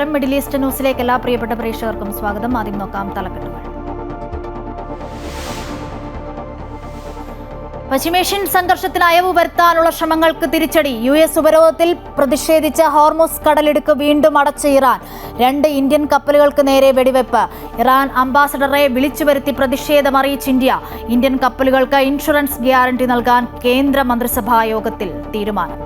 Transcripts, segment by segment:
നമസ്കാരം. Middle east ന്യൂസിലേക്ക് എല്ലാ പ്രിയപ്പെട്ട പ്രേക്ഷകർക്കും സ്വാഗതം. ആദ്യം നോക്കാം തലക്കെട്ടുകൾ. പശ്ചിമേഷ്യൻ സംഘർഷത്തിന് അയവ് വരുത്താനുള്ള ശ്രമങ്ങൾക്ക് തിരിച്ചടി. US ഉപരോധത്തിൽ പ്രതിഷേധിച്ച ഹോർമുസ് കടലിടുക്ക് വീണ്ടും അടച്ച ഇറാൻ. 2 ഇന്ത്യൻ കപ്പലുകൾക്ക് നേരെ വെടിവെപ്പ്. ഇറാൻ അംബാസഡറെ വിളിച്ചുവരുത്തി പ്രതിഷേധമറിയിച്ച് ഇന്ത്യ. ഇന്ത്യൻ കപ്പലുകൾക്ക് ഇൻഷുറൻസ് ഗ്യാരണ്ടി നൽകാൻ കേന്ദ്ര മന്ത്രിസഭാ യോഗത്തിൽ തീരുമാനം.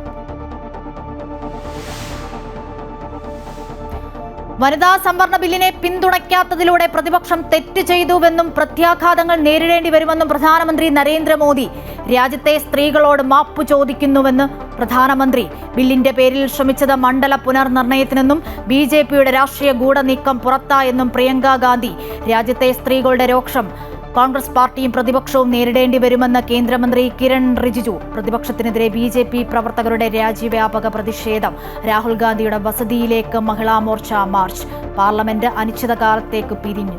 വനിതാ സംവരണ ബില്ലിനെ പിന്തുണയ്ക്കാത്തതിലൂടെ പ്രതിപക്ഷം തെറ്റ് ചെയ്തുവെന്നും പ്രത്യാഘാതങ്ങൾ നേരിടേണ്ടി വരുമെന്നും പ്രധാനമന്ത്രി നരേന്ദ്രമോദി. രാജ്യത്തെ സ്ത്രീകളോട് മാപ്പു ചോദിക്കുന്നുവെന്ന് പ്രധാനമന്ത്രി. ബില്ലിന്റെ പേരിൽ ശ്രമിച്ചത് മണ്ഡല പുനർനിർണയത്തിനെന്നും BJPയുടെ രാഷ്ട്രീയ ഗൂഢനീക്കം പുറത്തായെന്നും പ്രിയങ്ക ഗാന്ധി. രാജ്യത്തെ സ്ത്രീകളുടെ രോഷം കോൺഗ്രസ് പാർട്ടിയും പ്രതിപക്ഷവും നേരിടേണ്ടി വരുമെന്ന് കേന്ദ്രമന്ത്രി കിരൺ റിജിജു. പ്രതിപക്ഷത്തിനെതിരെ BJP പ്രവർത്തകരുടെ രാജ്യവ്യാപക പ്രതിഷേധം. രാഹുൽ ഗാന്ധിയുടെ വസതിയിലേക്ക് മഹിളാ മോർച്ച മാർച്ച്. പാർലമെന്റ് അനിശ്ചിതകാലത്തേക്ക് പിരിഞ്ഞു.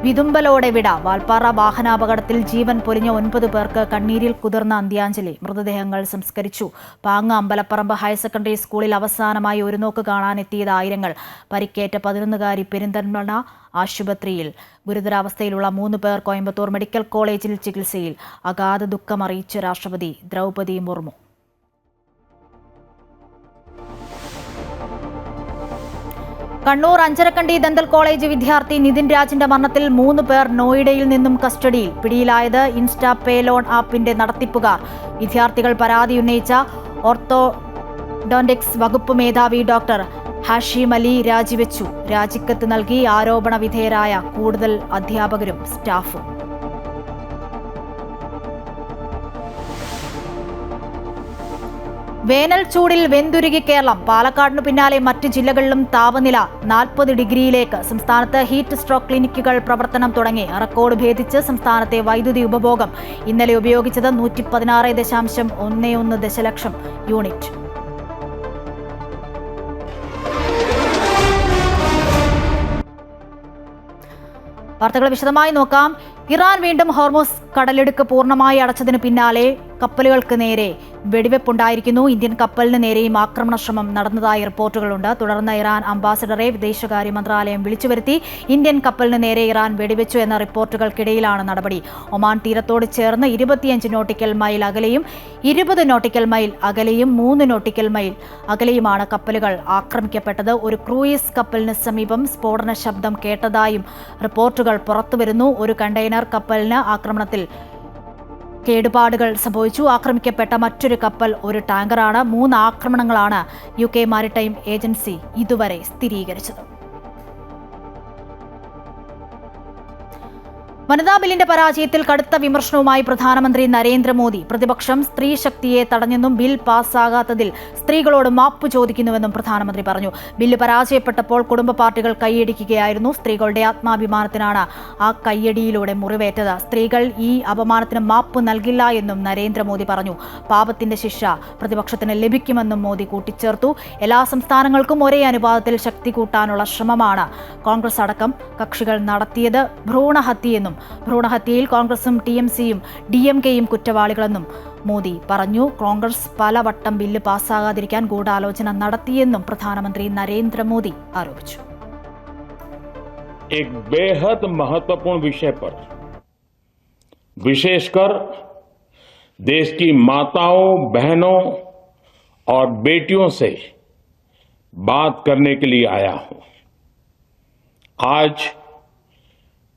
വിതുമ്പലോടെ വിട. വാൽപ്പാറ വാഹനാപകടത്തിൽ ജീവൻ പൊലിഞ്ഞ 9 പേർക്ക് കണ്ണീരിൽ കുതിർന്ന അന്ത്യാഞ്ജലി. മൃതദേഹങ്ങൾ സംസ്കരിച്ചു. പാങ്ങ അമ്പലപ്പറമ്പ് ഹയർ സെക്കൻഡറി സ്കൂളിൽ അവസാനമായി ഒരു നോക്ക് കാണാനെത്തിയത് ആയിരങ്ങൾ. പരിക്കേറ്റ 11-കാരി പെരിന്തൽമണ്ണ ആശുപത്രിയിൽ. ഗുരുതരാവസ്ഥയിലുള്ള 3 പേർ കോയമ്പത്തൂർ മെഡിക്കൽ കോളേജിൽ ചികിത്സയിൽ. അഗാധ ദുഃഖമറിയിച്ച് രാഷ്ട്രപതി ദ്രൗപദി മുർമു. കണ്ണൂർ അഞ്ചരക്കണ്ടി ദന്തൽ കോളേജ് വിദ്യാർത്ഥി നിതിൻ രാജിന്റെ മരണത്തിൽ 3 പേർ നോയിഡയിൽ നിന്നും കസ്റ്റഡിയിൽ. പിടിയിലായത് ഇൻസ്റ്റാ പേ ലോൺ ആപ്പിന്റെ നടത്തിപ്പുകാർ. വിദ്യാർത്ഥികൾ പരാതി ഉന്നയിച്ച ഓർത്തോഡോന്റിക്സ് വകുപ്പ് മേധാവി ഡോക്ടർ ഹാഷിം അലി രാജിവെച്ചു. രാജിക്കത്ത് നൽകി ആരോപണ വിധേയരായ കൂടുതൽ അധ്യാപകരും സ്റ്റാഫും. വേനൽ ചൂടിൽ വെന്തുരുകി കേരളം. പാലക്കാടിനു പിന്നാലെ മറ്റ് ജില്ലകളിലും താപനില 40 ഡിഗ്രിയിലേക്ക്. സംസ്ഥാനത്ത് ഹീറ്റ് സ്ട്രോക്ക് ക്ലിനിക്കുകൾ പ്രവർത്തനം തുടങ്ങി. റെക്കോർഡ് ഭേദിച്ച് സംസ്ഥാനത്തെ വൈദ്യുതി ഉപഭോഗം. ഇന്നലെ ഉപയോഗിച്ചത് 116.11 ദശലക്ഷം യൂണിറ്റ്. വാർത്തകൾ വിശദമായി നോക്കാം. ഇറാൻ വീണ്ടും ഹോർമുസ് കടലിടുക്ക് പൂർണ്ണമായി അടച്ചതിന് പിന്നാലെ കപ്പലുകൾക്ക് നേരെ വെടിവെപ്പുണ്ടായിരിക്കുന്നു. ഇന്ത്യൻ കപ്പലിന് നേരെയും ആക്രമണ ശ്രമം നടന്നതായി റിപ്പോർട്ടുകളുണ്ട്. തുടർന്ന് ഇറാൻ അംബാസഡറെ വിദേശകാര്യ മന്ത്രാലയം വിളിച്ചുവരുത്തി. ഇന്ത്യൻ കപ്പലിന് നേരെ ഇറാൻ വെടിവെച്ചു എന്ന റിപ്പോർട്ടുകൾക്കിടയിലാണ് നടപടി. ഒമാൻ തീരത്തോട് ചേർന്ന് 25 നോട്ടിക്കൽ മൈൽ അകലെയും 20 നോട്ടിക്കൽ മൈൽ അകലെയും 3 നോട്ടിക്കൽ മൈൽ അകലെയുമാണ് കപ്പലുകൾ ആക്രമിക്കപ്പെട്ടത്. ഒരു ക്രൂയിസ് കപ്പലിന് സമീപം സ്ഫോടന ശബ്ദം കേട്ടതായും റിപ്പോർട്ടുകൾ പുറത്തുവരുന്നു. ഒരു കണ്ടെയ്നർ കപ്പലിന് ആക്രമണത്തിൽ കേടുപാടുകൾ സംഭവിച്ചു. ആക്രമിക്കപ്പെട്ട മറ്റൊരു കപ്പൽ ഒരു ടാങ്കറാണ്. 3 ആക്രമണങ്ങളാണ് UK മാരിടൈം ഏജൻസി ഇതുവരെ സ്ഥിരീകരിച്ചത്. വനിതാ ബില്ലിന്റെ പരാജയത്തിൽ കടുത്ത വിമർശനവുമായി പ്രധാനമന്ത്രി നരേന്ദ്രമോദി. പ്രതിപക്ഷം സ്ത്രീ ശക്തിയെ തടഞ്ഞെന്നും ബിൽ പാസ്സാകാത്തതിൽ സ്ത്രീകളോട് മാപ്പ് ചോദിക്കുന്നുവെന്നും പ്രധാനമന്ത്രി പറഞ്ഞു. ബില്ല് പരാജയപ്പെട്ടപ്പോൾ കുടുംബ പാർട്ടികൾ കൈയടിക്കുകയായിരുന്നു. സ്ത്രീകളുടെ ആത്മാഭിമാനത്തിനാണ് ആ കയ്യടിയിലൂടെ മുറിവേറ്റത്. സ്ത്രീകൾ ഈ അപമാനത്തിന് മാപ്പ് നൽകില്ല എന്നും നരേന്ദ്രമോദി പറഞ്ഞു. പാപത്തിന്റെ ശിക്ഷ പ്രതിപക്ഷത്തിന് ലഭിക്കുമെന്നും മോദി കൂട്ടിച്ചേർത്തു. എല്ലാ സംസ്ഥാനങ്ങൾക്കും ഒരേ അനുപാതത്തിൽ ശക്തി കൂട്ടാനുള്ള ശ്രമമാണ് കോൺഗ്രസ് അടക്കം കക്ഷികൾ നടത്തിയത്. ഭ്രൂണഹത്യയെന്നും ഭ്രൂണഹത്യയിൽ കോൺഗ്രസും TMCയും DMKയും കുറ്റവാളികളെന്നും മോദി പറഞ്ഞു. കോൺഗ്രസ് പലവട്ടം ബില്ല് പാസ്സാകാതിരിക്കാൻ ഗൂഢാലോചന നടത്തിയെന്നും പ്രധാനമന്ത്രി നരേന്ദ്രമോദി ആരോപിച്ചു. एक बेहद महत्वपूर्ण विषय पर विशेषकर देश की माताओं, बहनों और बेटियों से बात करने के लिए आया हूं. आज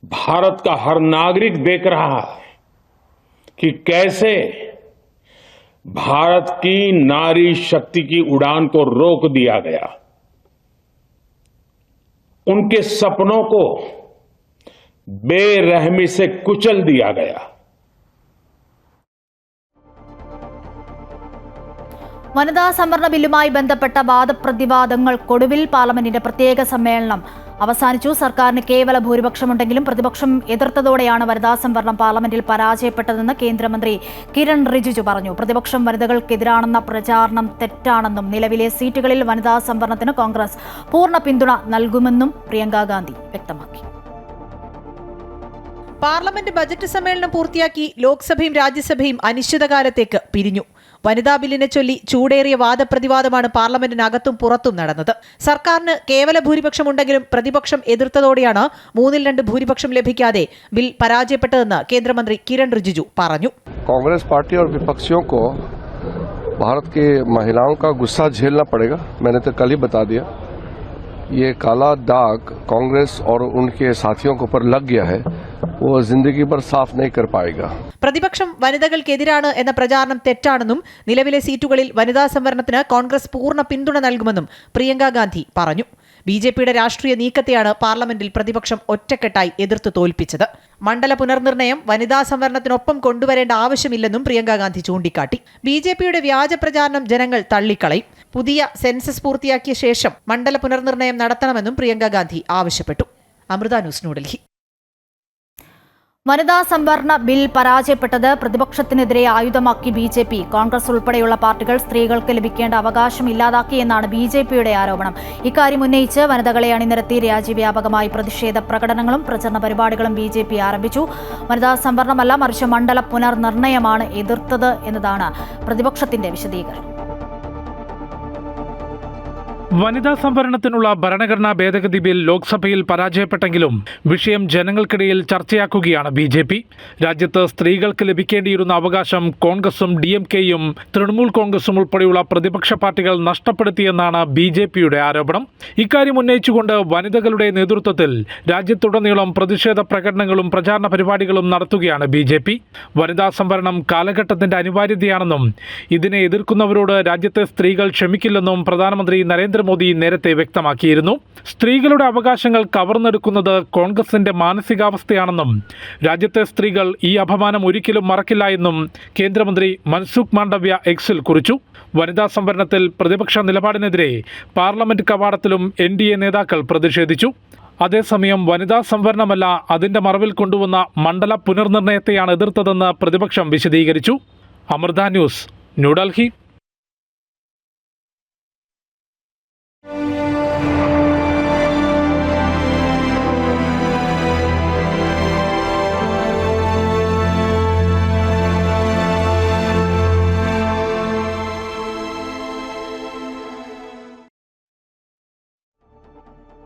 भारत का हर नागरिक देख रहा है कि कैसे भारत की नारी शक्ति की उड़ान को रोक दिया गया. उनके सपनों को बेरहमी से कुचल दिया गया. വനിതാ സംവരണ ബില്ലുമായി ബന്ധപ്പെട്ട വാദപ്രതിവാദങ്ങൾക്കൊടുവിൽ പാർലമെന്റിന്റെ പ്രത്യേക സമ്മേളനം അവസാനിച്ചു. സർക്കാരിന് കേവല ഭൂരിപക്ഷമുണ്ടെങ്കിലും പ്രതിപക്ഷം എതിർത്തതോടെയാണ് വനിതാ സംവരണം പാർലമെന്റിൽ പരാജയപ്പെട്ടതെന്ന് കേന്ദ്രമന്ത്രി കിരൺ റിജിജു പറഞ്ഞു. പ്രതിപക്ഷം വനിതകൾക്കെതിരാണെന്ന പ്രചാരണം തെറ്റാണെന്നും നിലവിലെ സീറ്റുകളിൽ വനിതാ സംവരണത്തിന് കോൺഗ്രസ് പൂർണ്ണ പിന്തുണ നൽകുമെന്നും പ്രിയങ്ക ഗാന്ധി വ്യക്തമാക്കി. പാർലമെന്റ് ബജറ്റ് സമ്മേളനം പൂർത്തിയാക്കി ലോക്സഭയും രാജ്യസഭയും അനിശ്ചിതകാലത്തേക്ക് പിരിഞ്ഞു. വനിതാ ബില്ലിനെ ചൊല്ലി ചൂടേറിയ വാദപ്രതിവാദമാണ് പാർലമെന്റിനകത്തും പുറത്തും നടന്നത്. സർക്കാരിന് കേവല ഭൂരിപക്ഷമുണ്ടെങ്കിലും പ്രതിപക്ഷം എതിർത്തതോടെയാണ് 3/2 ഭൂരിപക്ഷം ലഭിക്കാതെ ബിൽ പരാജയപ്പെട്ടതെന്ന് കേന്ദ്രമന്ത്രി കിരൺ റിജിജു പറഞ്ഞു. कांग्रेस पार्टी और विपक्षियों को भारत की महिलाओं का गुस्सा झेलना पड़ेगा. मैंने तो कल ही बता दिया, ये काला दाग कांग्रेस और उनके साथियों के ऊपर लग गया है, वो जिंदगी भर साफ नहीं कर पाएगा. പ്രതിപക്ഷം വനിതകൾക്കെതിരാണ് എന്ന പ്രചാരണം തെറ്റാണെന്നും നിലവിലെ സീറ്റുകളിൽ വനിതാ സംവരണത്തിന് കോൺഗ്രസ് പൂർണ്ണ പിന്തുണ നൽകുമെന്നും പ്രിയങ്ക ഗാന്ധി പറഞ്ഞു. ബിജെപിയുടെ രാഷ്ട്രീയ നീക്കത്തെയാണ് പാർലമെന്റിൽ പ്രതിപക്ഷം ഒറ്റക്കെട്ടായി എതിർത്ത് തോൽപ്പിച്ചത്. മണ്ഡല പുനർനിർണയം വനിതാ സംവരണത്തിനൊപ്പം കൊണ്ടുവരേണ്ട ആവശ്യമില്ലെന്നും പ്രിയങ്ക ഗാന്ധി ചൂണ്ടിക്കാട്ടി. ബിജെപിയുടെ വ്യാജ പ്രചാരണം ജനങ്ങൾ തള്ളിക്കളയും. പുതിയ സെൻസസ് പൂർത്തിയാക്കിയ ശേഷം മണ്ഡല പുനർനിർണയം നടത്തണമെന്നും പ്രിയങ്ക ഗാന്ധി ആവശ്യപ്പെട്ടു. അമൃത ന്യൂസ്, ന്യൂഡൽഹി. വനിതാ സംവരണ ബിൽ പരാജയപ്പെട്ടത് പ്രതിപക്ഷത്തിനെതിരെ ആയുധമാക്കി BJP. കോൺഗ്രസ് ഉൾപ്പെടെയുള്ള പാർട്ടികൾ സ്ത്രീകൾക്ക് ലഭിക്കേണ്ട അവകാശം ഇല്ലാതാക്കിയെന്നാണ് BJPയുടെ ആരോപണം. ഇക്കാര്യം ഉന്നയിച്ച് വനിതകളെ അണിനിരത്തി രാജ്യവ്യാപകമായി പ്രതിഷേധ പ്രകടനങ്ങളും പ്രചരണ പരിപാടികളും BJP ആരംഭിച്ചു. വനിതാ സംവരണമല്ല, മറിച്ച് മണ്ഡല പുനർനിർണയമാണ് എതിർത്തത് എന്നതാണ് പ്രതിപക്ഷത്തിന്റെ വിശദീകരണം. വനിതാ സംവരണത്തിനുള്ള ഭരണഘടനാ ഭേദഗതി ബിൽ ലോക്സഭയിൽ പരാജയപ്പെട്ടെങ്കിലും വിഷയം ജനങ്ങൾക്കിടയിൽ ചർച്ചയാക്കുകയാണ് BJP. രാജ്യത്ത് സ്ത്രീകൾക്ക് ലഭിക്കേണ്ടിയിരുന്ന അവകാശം കോൺഗ്രസും DMKയും തൃണമൂൽ കോൺഗ്രസും ഉൾപ്പെടെയുള്ള പ്രതിപക്ഷ പാർട്ടികൾ നഷ്ടപ്പെടുത്തിയെന്നാണ് BJPയുടെ ആരോപണം. ഇക്കാര്യം ഉന്നയിച്ചുകൊണ്ട് വനിതകളുടെ നേതൃത്വത്തിൽ രാജ്യത്തുടനീളം പ്രതിഷേധ പ്രകടനങ്ങളും പ്രചാരണ പരിപാടികളും നടത്തുകയാണ് BJP. വനിതാ സംവരണം കാലഘട്ടത്തിന്റെ അനിവാര്യതയാണെന്നും ഇതിനെ എതിർക്കുന്നവരോട് രാജ്യത്തെ സ്ത്രീകൾ ക്ഷമിക്കില്ലെന്നും പ്രധാനമന്ത്രി നരേന്ദ്രമോദി നേരത്തെ വ്യക്തമാക്കിയിരുന്നു. സ്ത്രീകളുടെ അവകാശങ്ങൾ കവർന്നെടുക്കുന്നത് കോൺഗ്രസിന്റെ മാനസികാവസ്ഥയാണെന്നും രാജ്യത്തെ സ്ത്രീകൾ ഈ അപമാനം ഒരിക്കലും മറക്കില്ല എന്നും കേന്ദ്രമന്ത്രി മൻസുഖ് മാണ്ഡവ്യ എക്സിൽ കുറിച്ചു. വനിതാ സംവരണത്തിൽ പ്രതിപക്ഷ നിലപാടിനെതിരെ പാർലമെന്റ് കവാടത്തിലും NDA നേതാക്കൾ പ്രതിഷേധിച്ചു. അതേസമയം വനിതാ സംവരണമല്ല, അതിന്റെ മറവിൽ കൊണ്ടുവന്ന മണ്ഡല പുനർനിർണയത്തെയാണ് എതിർത്തതെന്ന് പ്രതിപക്ഷം വിശദീകരിച്ചു. അമൃത ന്യൂസ്, ന്യൂഡൽഹി.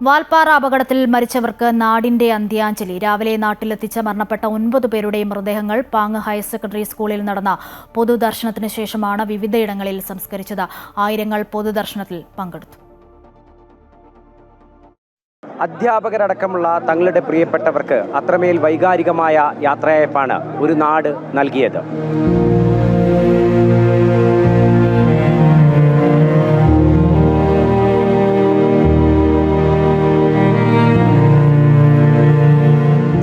വാൽപ്പാറ അപകടത്തിൽ മരിച്ചവർക്ക് നാടിന്റെ അന്ത്യാഞ്ജലി. രാവിലെ നാട്ടിലെത്തിച്ച മരണപ്പെട്ട 9 പേരുടെയും മൃതദേഹങ്ങൾ പാങ് ഹയർ സെക്കൻഡറി സ്കൂളിൽ നടന്ന പൊതുദർശനത്തിന് ശേഷമാണ് വിവിധയിടങ്ങളിൽ സംസ്കരിച്ചത്. ആയിരങ്ങൾ പൊതുദർശനത്തിൽ പങ്കെടുത്തു. അധ്യാപകരടക്കമുള്ള തങ്ങളുടെ പ്രിയപ്പെട്ടവർക്ക് അത്രമേൽ വൈകാരികമായ യാത്രയയപ്പാണ് ഒരു നാട് നൽകിയത്.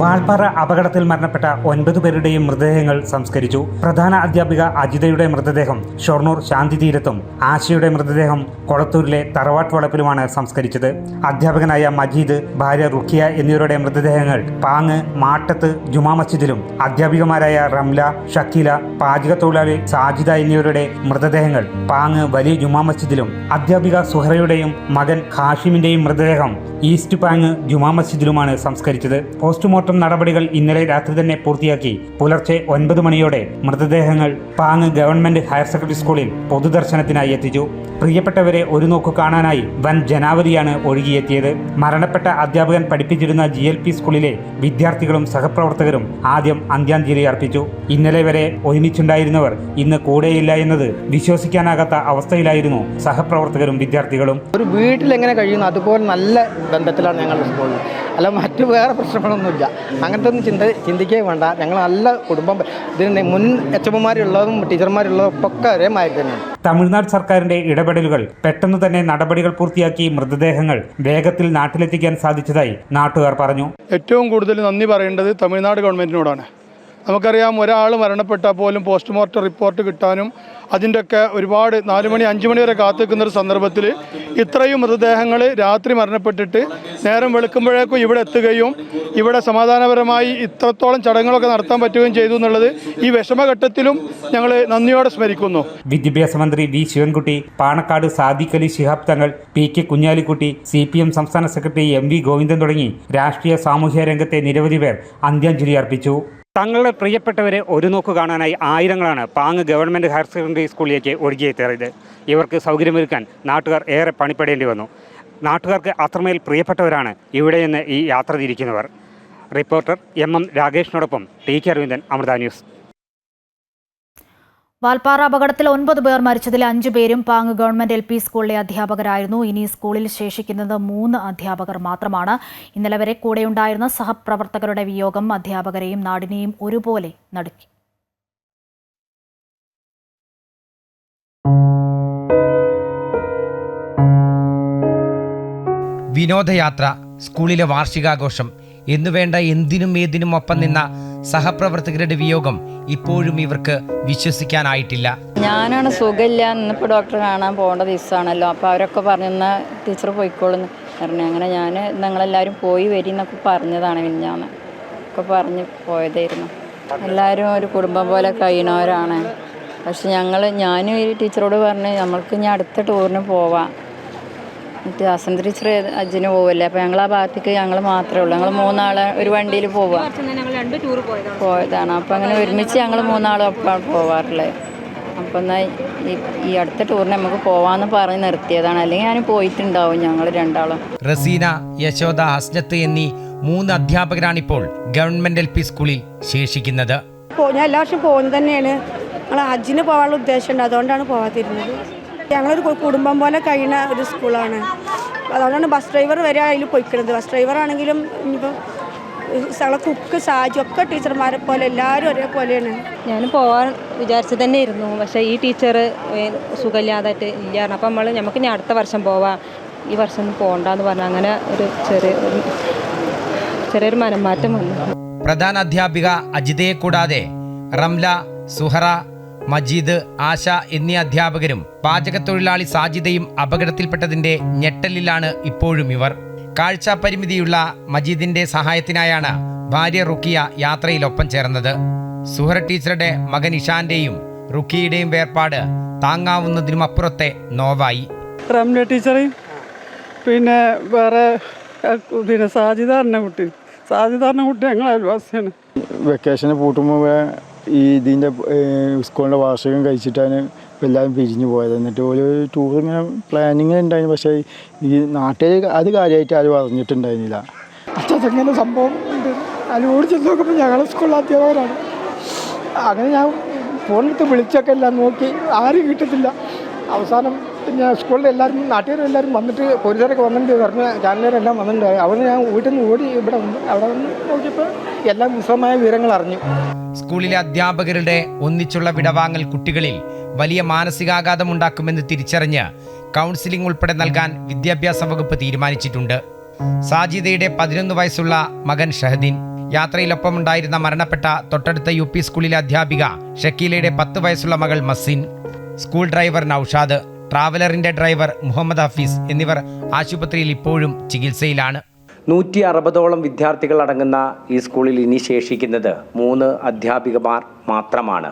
വാൽപ്പാറ അപകടത്തിൽ മരണപ്പെട്ട 9 പേരുടെയും മൃതദേഹങ്ങൾ സംസ്കരിച്ചു. പ്രധാന അധ്യാപിക അജിതയുടെ മൃതദേഹം ഷൊർണൂർ ശാന്തിതീരത്തും ആശയുടെ മൃതദേഹം കൊളത്തൂരിലെ തറവാട്ട് വളപ്പിലുമാണ് സംസ്കരിച്ചത്. അധ്യാപകനായ മജീദ്, ഭാര്യ റുഖിയ എന്നിവരുടെ മൃതദേഹങ്ങൾ പാങ് മാട്ടത്ത് ജുമാ മസ്ജിദിലും അധ്യാപികമാരായ റംല, ഷക്കീല, പാചകത്തൊഴിലാളി സാജിദ എന്നിവരുടെ മൃതദേഹങ്ങൾ പാങ് വലിയ ജുമാ മസ്ജിദിലും അധ്യാപിക സുഹറയുടെയും മകൻ ഹാഷിമിന്റെയും മൃതദേഹം ഈസ്റ്റ് പാങ് ജുമാ മസ്ജിദിലുമാണ് സംസ്കരിച്ചത്. പോസ്റ്റ്മോർട്ടം നടപടികൾ ഇന്നലെ രാത്രി തന്നെ പൂർത്തിയാക്കി പുലർച്ചെ 9 മണിയോടെ മൃതദേഹങ്ങൾ പാങ് ഗവൺമെന്റ് ഹയർ സെക്കൻഡറി സ്കൂളിൽ പൊതുദർശനത്തിനായി എത്തിച്ചു. പ്രിയപ്പെട്ടവരെ ഒരു നോക്കു കാണാനായി വൻ ജനാവലിയാണ് ഒഴുകിയെത്തിയത്. മരണപ്പെട്ട അധ്യാപകൻ പഠിപ്പിച്ചിരുന്ന GLP സ്കൂളിലെ വിദ്യാർത്ഥികളും സഹപ്രവർത്തകരും ആദ്യം അന്ത്യാഞ്ജലി അർപ്പിച്ചു. ഇന്നലെ വരെ ഒരുമിച്ചുണ്ടായിരുന്നവർ ഇന്ന് കൂടെയില്ല എന്നത് വിശ്വസിക്കാനാകാത്ത അവസ്ഥയിലായിരുന്നു സഹപ്രവർത്തകരും വിദ്യാർത്ഥികളും. ഒരു വീട്ടിൽ എങ്ങനെ കഴിയുന്നു അതുപോലെ നല്ല ബന്ധത്തിലാണ് ഞങ്ങളുടെ സ്കൂളിൽ. അല്ല മറ്റു വേറെ പ്രശ്നങ്ങളൊന്നുമില്ല. അങ്ങനത്തെ ഒന്നും ചിന്തിക്കേ വേണ്ട. ഞങ്ങൾ നല്ല കുടുംബം. ഇതിന് മുൻ HMമാരുള്ളതും ടീച്ചർമാരുള്ളതും ഒക്കെ ഒരേമാതിരി തന്നെയാണ്. തമിഴ്നാട് സർക്കാരിന്റെ ഇടപെടലുകൾ പെട്ടെന്ന് തന്നെ നടപടികൾ പൂർത്തിയാക്കി മൃതദേഹങ്ങൾ വേഗത്തിൽ നാട്ടിലെത്തിക്കാൻ സാധിച്ചതായി നാട്ടുകാർ പറഞ്ഞു. ഏറ്റവും കൂടുതൽ നന്ദി പറയേണ്ടത് തമിഴ്നാട് ഗവൺമെൻറ്റിനോടാണ്. നമുക്കറിയാം, ഒരാൾ മരണപ്പെട്ടാൽ പോലും പോസ്റ്റ്മോർട്ടം റിപ്പോർട്ട് കിട്ടാനും അതിൻ്റെയൊക്കെ ഒരുപാട് 4 മണി 5 മണി വരെ കാത്തിരിക്കുന്നൊരു സന്ദർഭത്തിൽ ഇത്രയും മൃതദേഹങ്ങൾ രാത്രി മരണപ്പെട്ടിട്ട് നേരം വെളുക്കുമ്പോഴേക്കും ഇവിടെ എത്തുകയും ഇവിടെ സമാധാനപരമായി ഇത്രത്തോളം ചടങ്ങുകളൊക്കെ നടത്താൻ പറ്റുകയും ചെയ്തു എന്നുള്ളത് ഈ വിഷമഘട്ടത്തിലും ഞങ്ങൾ നന്ദിയോടെ സ്മരിക്കുന്നു. വിദ്യാഭ്യാസ മന്ത്രി V Sivankutty, Panakkad Sadiq Ali Shihab Thangal, PK Kunhalikutty, CPM സംസ്ഥാന സെക്രട്ടറി MV ഗോവിന്ദൻ തുടങ്ങി രാഷ്ട്രീയ സാമൂഹ്യ രംഗത്തെ നിരവധി പേർ അന്ത്യാഞ്ജലി അർപ്പിച്ചു. തങ്ങളുടെ പ്രിയപ്പെട്ടവരെ ഒരു നോക്ക് കാണാനായി ആയിരങ്ങളാണ് പാങ്ങ് ഗവൺമെൻറ് ഹയർ സെക്കൻഡറി സ്കൂളിലേക്ക് ഒഴുകിയെത്തിയത്. ഇവർക്ക് സൗകര്യമൊരുക്കാൻ നാട്ടുകാർ ഏറെ പണിപ്പെടേണ്ടി വന്നു. നാട്ടുകാർക്ക് അത്രമേൽ പ്രിയപ്പെട്ടവരാണ് ഇവിടെ നിന്ന് ഈ യാത്ര തിരിക്കുന്നവർ. റിപ്പോർട്ടർ MM രാകേഷിനോടൊപ്പം TK അരവിന്ദൻ, അമൃത ന്യൂസ്. വാൽപ്പാറ അപകടത്തിൽ 9 പേർ മരിച്ചതിൽ 5 പേരും പാങ്ങ് ഗവൺമെന്റ് LP സ്കൂളിലെ അധ്യാപകരായിരുന്നു. ഇനി സ്കൂളിൽ ശേഷിക്കുന്നത് 3 അധ്യാപകർ മാത്രമാണ്. ഇന്നലെ വരെ കൂടെയുണ്ടായിരുന്ന സഹപ്രവർത്തകരുടെ വിയോഗം അധ്യാപകരെയും നാടിനെയും ഒരുപോലെ നടുക്കി. വിനോദയാത്ര, സ്കൂളിലെ വാർഷികാഘോഷം എന്നുവേണ്ട എന്തിനും ഏതിനും ഒപ്പം നിന്ന സഹപ്രവർത്തകരുടെ വിയോഗം ഇപ്പോഴും ഇവർക്ക് വിശ്വസിക്കാനായിട്ടില്ല. ഞാനാണ് സുഖമില്ല, ഇന്നിപ്പോൾ ഡോക്ടറെ കാണാൻ പോകേണ്ട ദിവസമാണല്ലോ, അപ്പോൾ അവരൊക്കെ പറഞ്ഞെന്നാൽ ടീച്ചർ പോയിക്കോളെന്ന് പറഞ്ഞു. അങ്ങനെ ഞാൻ ഞങ്ങളെല്ലാവരും പോയി വരി എന്നൊക്കെ പറഞ്ഞതാണ്. മിനിഞ്ഞാന്ന് ഒക്കെ പറഞ്ഞ് പോയതായിരുന്നു. എല്ലാവരും ഒരു കുടുംബം പോലെ കഴിയണവരാണ്. പക്ഷെ ഞാനും ഈ ടീച്ചറോട് പറഞ്ഞ് നമ്മൾക്ക് ഇനി അടുത്ത ടൂറിന് പോവാം. എന്നിട്ട് ഹസൻ ടീച്ചർ അജ്ജിന് പോവല്ലേ, അപ്പോൾ ഞങ്ങൾ ആ ഭാഗത്തേക്ക് ഞങ്ങൾ മാത്രമേ ഉള്ളൂ. ഞങ്ങൾ 3 ആൾ ഒരു വണ്ടിയിൽ പോയതാണ്. അപ്പോൾ അങ്ങനെ ഒരുമിച്ച് ഞങ്ങൾ 3 ആളും ഒപ്പം പോവാറുള്ളത്. അപ്പോൾ എന്നാൽ ഈ അടുത്ത ടൂറിന് നമുക്ക് പോവാമെന്ന് പറഞ്ഞ് നിർത്തിയതാണ്. അല്ലെങ്കിൽ ഞാൻ പോയിട്ടുണ്ടാവും ഞങ്ങൾ 2 ആളും. റസീന, യശോദ, ഹസ്നത്ത് എന്നീ 3 അധ്യാപകരാണിപ്പോൾ ഗവൺമെന്റ് LP സ്കൂളിൽ ശേഷിക്കുന്നത്. ഞാൻ എല്ലാ വർഷവും പോകുന്നത് തന്നെയാണ്. ഞങ്ങൾ ഹജ്ജിന് പോകാനുള്ള ഉദ്ദേശമുണ്ട്, അതുകൊണ്ടാണ് പോകാതിരുന്നത്. ഞങ്ങളൊരു കുടുംബം പോലെ കഴിയുന്ന ഒരു സ്കൂളാണ്. അതുകൊണ്ടാണ് ബസ് ഡ്രൈവർ വരെ അതിൽ പോയിക്കുന്നത്. ബസ് ഡ്രൈവർ ആണെങ്കിലും ഇനിയിപ്പം ഞങ്ങളെ കുക്ക്, സാജി ഒക്കെ ടീച്ചർമാരെ പോലെ എല്ലാവരും ഒരേപോലെയാണ്. ഞാൻ പോകാൻ വിചാരിച്ചു തന്നെ ഇരുന്നു. പക്ഷേ ഈ ടീച്ചർ സുഖമില്ലാതായിട്ട് ഇല്ല. അപ്പം നമുക്ക് ഇനി അടുത്ത വർഷം പോവാം, ഈ വർഷം ഒന്നും പോകണ്ടെന്ന് പറഞ്ഞാൽ അങ്ങനെ ഒരു ചെറിയൊരു മനംമാറ്റം വന്നു. പ്രധാന അധ്യാപിക അജിതയെ കൂടാതെ റംല, സുഹറ, മജീദ്, ആശ എന്നീ അധ്യാപകരും പാചകത്തൊഴിലാളി സാജിദയും അപകടത്തിൽപ്പെട്ടതിന്റെ ഞെട്ടലിലാണ് ഇപ്പോഴും ഇവർ. കാഴ്ചാ പരിമിതിയുള്ള മജീദിന്റെ സഹായത്തിനായാണ് ഭാര്യ റുക്കിയ യാത്രയിലൊപ്പം ചേർന്നത്. സുഹറ ടീച്ചറുടെ മകൻ ഇഷാന്റെയും റുക്കിയുടെയും വേർപാട് താങ്ങാവുന്നതിനും അപ്പുറത്തെ നോവായി. റംല ടീച്ചറേയും പിന്നെ വേറെ സാജിദാറിനെ കുട്ടി ഞങ്ങൾ അയൽവാസിയാണ്. വെക്കേഷന് പൂട്ടുമ്പോൾ ഇതിൻ്റെ സ്കൂളിൻ്റെ വാർഷികം കഴിച്ചിട്ടാണ് എല്ലാവരും പിരിഞ്ഞു പോയത്. എന്നിട്ട് ഒരു ടൂർ ഇങ്ങനെ പ്ലാനിങ് ഉണ്ടായിരുന്നു. പക്ഷേ ഈ നാട്ടിൽ അത് കാര്യമായിട്ട് ആരും അറിഞ്ഞിട്ടുണ്ടായിരുന്നില്ല. അച്ഛങ്ങനെ സംഭവം ഉണ്ട്. അതിനോട് ചെന്ന് നോക്കുമ്പോൾ ഞങ്ങൾ സ്കൂളിൽ അധ്യാപകരാണ്. അങ്ങനെ ഞാൻ ഫോണിലെടുത്ത് വിളിച്ചൊക്കെ എല്ലാം നോക്കി, ആരും കിട്ടത്തില്ല. അവസാനം ഞാൻ സ്കൂളിൽ എല്ലാവരും നാട്ടുകാരെല്ലാവരും വന്നിട്ട് പോലീസുകാരൊക്കെ വന്നിട്ട് പറഞ്ഞ ചാനലുകാരെല്ലാം വന്നിട്ടുണ്ടായി. അവിടെ ഞാൻ വീട്ടിൽ നിന്ന് ഓടി ഇവിടെ വന്നു. അവിടെ വന്ന് നോക്കിയപ്പോൾ എല്ലാം വിശദമായ വിവരങ്ങൾ അറിഞ്ഞു. സ്കൂളിലെ അധ്യാപകരുടെ ഒന്നിച്ചുള്ള വിടവാങ്ങൽ കുട്ടികളിൽ വലിയ മാനസികാഘാതമുണ്ടാക്കുമെന്ന് തിരിച്ചറിഞ്ഞ് കൗൺസിലിംഗ് ഉൾപ്പെടെ നൽകാൻ വിദ്യാഭ്യാസ വകുപ്പ് തീരുമാനിച്ചിട്ടുണ്ട്. സാജിദയുടെ 11 വയസ്സുള്ള മകൻ ഷഹദീൻ, യാത്രയിലൊപ്പമുണ്ടായിരുന്ന മരണപ്പെട്ട തൊട്ടടുത്ത UP സ്കൂളിലെ അധ്യാപിക ഷക്കീലയുടെ 10 വയസ്സുള്ള മകൾ മസിൻ, സ്കൂൾ ഡ്രൈവർ നൌഷാദ്, ട്രാവലറിന്റെ ഡ്രൈവർ മുഹമ്മദ് ഹഫീസ് എന്നിവർ ആശുപത്രിയിൽ ഇപ്പോഴും ചികിത്സയിലാണ്. 160ഓളം വിദ്യാർത്ഥികൾ അടങ്ങുന്ന ഈ സ്കൂളിൽ ഇനി ശേഷിക്കുന്നത് 3 അധ്യാപികമാർ മാത്രമാണ്.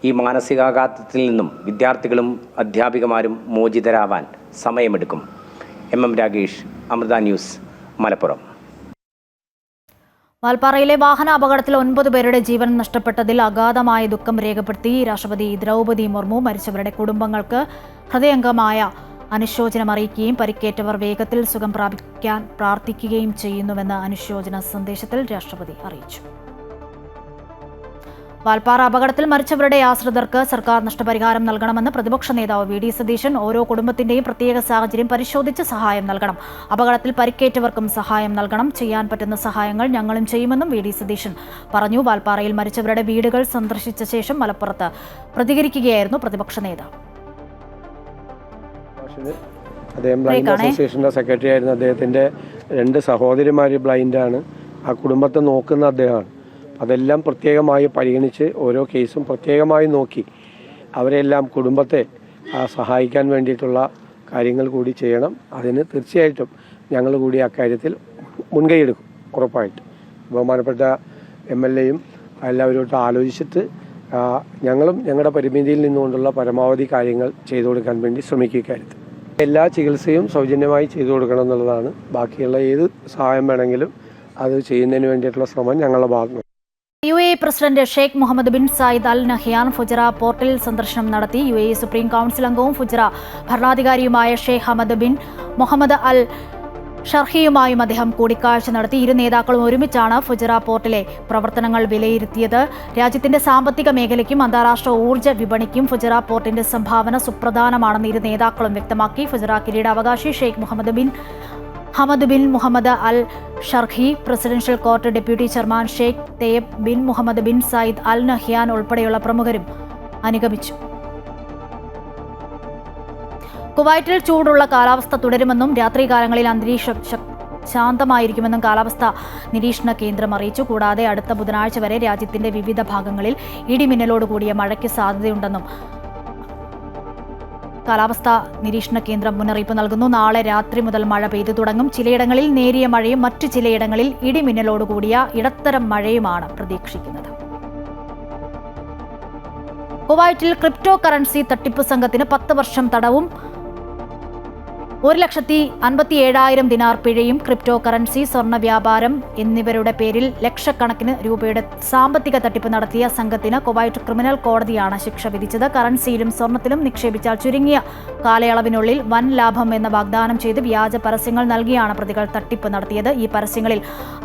ഈ മാനസികാഘാതത്തിൽ നിന്നും വിദ്യാർത്ഥികളും അധ്യാപികമാരും മോചിതരാവാൻ സമയമെടുക്കും. MM Rakesh, Amrita news, Malappuram. വാൽപ്പാറയിലെ വാഹനാപകടത്തിൽ 9 പേരുടെ ജീവൻ നഷ്ടപ്പെട്ടതിൽ അഗാധമായ ദുഃഖം രേഖപ്പെടുത്തി രാഷ്ട്രപതി ദ്രൗപദി മുർമു. മരിച്ചവരുടെ കുടുംബങ്ങൾക്ക് ഹൃദയംഗമായ അനുശോചനം അറിയിക്കുകയും പരിക്കേറ്റവർ വേഗത്തിൽ സുഖം പ്രാപിക്കാൻ പ്രാർത്ഥിക്കുകയും ചെയ്യുന്നുവെന്ന് അനുശോചന സന്ദേശത്തിൽ രാഷ്ട്രപതി അറിയിച്ചു. വാൽപ്പാറ അപകടത്തിൽ മരിച്ചവരുടെ ആശ്രിതർക്ക് സർക്കാർ നഷ്ടപരിഹാരം നൽകണമെന്ന് പ്രതിപക്ഷ നേതാവ് VD സതീശൻ. ഓരോ കുടുംബത്തിന്റെയും പ്രത്യേക സാഹചര്യം പരിശോധിച്ച് സഹായം നൽകണം. അപകടത്തിൽ പരിക്കേറ്റവർക്കും സഹായം നൽകണം. ചെയ്യാൻ പറ്റുന്ന സഹായങ്ങൾ ഞങ്ങളും ചെയ്യുമെന്നും VD സതീശൻ പറഞ്ഞു. വാൽപ്പാറയിൽ മരിച്ചവരുടെ വീടുകൾ സന്ദർശിച്ച ശേഷം മലപ്പുറത്ത് പ്രതികരിക്കുകയായിരുന്നു പ്രതിപക്ഷ നേതാവ്. അദ്ദേഹം ബ്ലൈൻഡ് അസോസിയേഷൻ്റെ സെക്രട്ടറി ആയിരുന്നു. അദ്ദേഹത്തിൻ്റെ 2 സഹോദരിമാർ ബ്ലൈൻഡാണ്. ആ കുടുംബത്തെ നോക്കുന്ന അദ്ദേഹമാണ്. അതെല്ലാം പ്രത്യേകമായി പരിഗണിച്ച് ഓരോ കേസും പ്രത്യേകമായി നോക്കി അവരെല്ലാം കുടുംബത്തെ സഹായിക്കാൻ വേണ്ടിയിട്ടുള്ള കാര്യങ്ങൾ കൂടി ചെയ്യണം. അതിന് തീർച്ചയായിട്ടും ഞങ്ങൾ കൂടി അക്കാര്യത്തിൽ മുൻകൈയെടുക്കും. ഉറപ്പായിട്ട് ബഹുമാനപ്പെട്ട MLAയും എല്ലാവരോട്ടും ആലോചിച്ചിട്ട് ഞങ്ങളും ഞങ്ങളുടെ പരിമിതിയിൽ നിന്നുകൊണ്ടുള്ള പരമാവധി കാര്യങ്ങൾ ചെയ്തു കൊടുക്കാൻ വേണ്ടി ശ്രമിക്കുക. കാര്യത്തിൽ എല്ലാ ചികിത്സയും സൗജന്യമായി ചെയ്തു കൊടുക്കണം എന്നുള്ളതാണ്. ബാക്കിയുള്ള ഏത് സഹായം വേണമെങ്കിലും അത് ചെയ്യുന്നതിന് വേണ്ടിയിട്ടുള്ള ശ്രമം ഞങ്ങളുടെ ഭാഗത്തുനിന്ന്. UAE president Sheikh Mohamed bin Zayed Al Nahyan Fujairah പോർട്ടിൽ സന്ദർശനം നടത്തി. UAE സുപ്രീം കൗൺസിൽ അംഗവും ഫുജറ ഭരണാധികാരിയുമായ Sheikh Hamad bin Mohammed Al ഷർഹിയുമായും അദ്ദേഹം കൂടിക്കാഴ്ച നടത്തി. ഇരു നേതാക്കളും ഒരുമിച്ചാണ് ഫുജറ പോർട്ടിലെ പ്രവർത്തനങ്ങൾ വിലയിരുത്തിയത്. രാജ്യത്തിന്റെ സാമ്പത്തിക മേഖലയ്ക്കും അന്താരാഷ്ട്ര ഊർജ്ജ വിപണിക്കും ഫുജറ പോർട്ടിന്റെ സംഭാവന സുപ്രധാനമാണെന്ന് ഇരു നേതാക്കളും വ്യക്തമാക്കി. ഫുജറ കിരീടാവകാശി Sheikh Hamad bin Mohammed Al Sharqi, presidential court deputy chairman Sheikh Theyab bin Mohamed bin Zayed Al Nahyan ഉൾപ്പെടെയുള്ള പ്രമുഖരും അനുഗമിച്ചു. കുവൈറ്റിൽ ചൂടുള്ള കാലാവസ്ഥ തുടരുമെന്നും രാത്രികാലങ്ങളിൽ അന്തരീക്ഷം ശാന്തമായിരിക്കുമെന്നും കാലാവസ്ഥാ നിരീക്ഷണ കേന്ദ്രം അറിയിച്ചു. കൂടാതെ അടുത്ത ബുധനാഴ്ച വരെ രാജ്യത്തിന്റെ വിവിധ ഭാഗങ്ങളിൽ ഇടിമിന്നലോടുകൂടിയ മഴയ്ക്ക് സാധ്യതയുണ്ടെന്നും കാലാവസ്ഥാ നിരീക്ഷണ കേന്ദ്രം മുന്നറിയിപ്പ് നൽകുന്നു. നാളെ രാത്രി മുതൽ മഴ പെയ്തു തുടങ്ങും. ചിലയിടങ്ങളിൽ നേരിയ മഴയും മറ്റു ചിലയിടങ്ങളിൽ ഇടിമിന്നലോടുകൂടിയ ഇടത്തരം മഴയുമാണ് പ്രതീക്ഷിക്കുന്നത്. കുവൈറ്റിൽ ക്രിപ്റ്റോ കറൻസി തട്ടിപ്പ് സംഘത്തിന് 10 വർഷം തടവും 1,57,000 ദിനാർ പിഴയും. ക്രിപ്റ്റോ കറൻസി, സ്വർണ്ണ വ്യാപാരം എന്നിവരുടെ പേരിൽ ലക്ഷക്കണക്കിന് രൂപയുടെ സാമ്പത്തിക തട്ടിപ്പ് നടത്തിയ സംഘത്തിന് കുവൈറ്റ് ക്രിമിനൽ കോടതിയാണ് ശിക്ഷ വിധിച്ചത്. കറൻസിയിലും സ്വർണ്ണത്തിലും നിക്ഷേപിച്ചാൽ ചുരുങ്ങിയ കാലയളവിനുള്ളിൽ വൻ ലാഭം എന്ന വാഗ്ദാനം ചെയ്ത് വ്യാജ പരസ്യങ്ങൾ നൽകിയാണ് പ്രതികൾ തട്ടിപ്പ് നടത്തിയത്. ഈ പരസ്യങ്ങളിൽ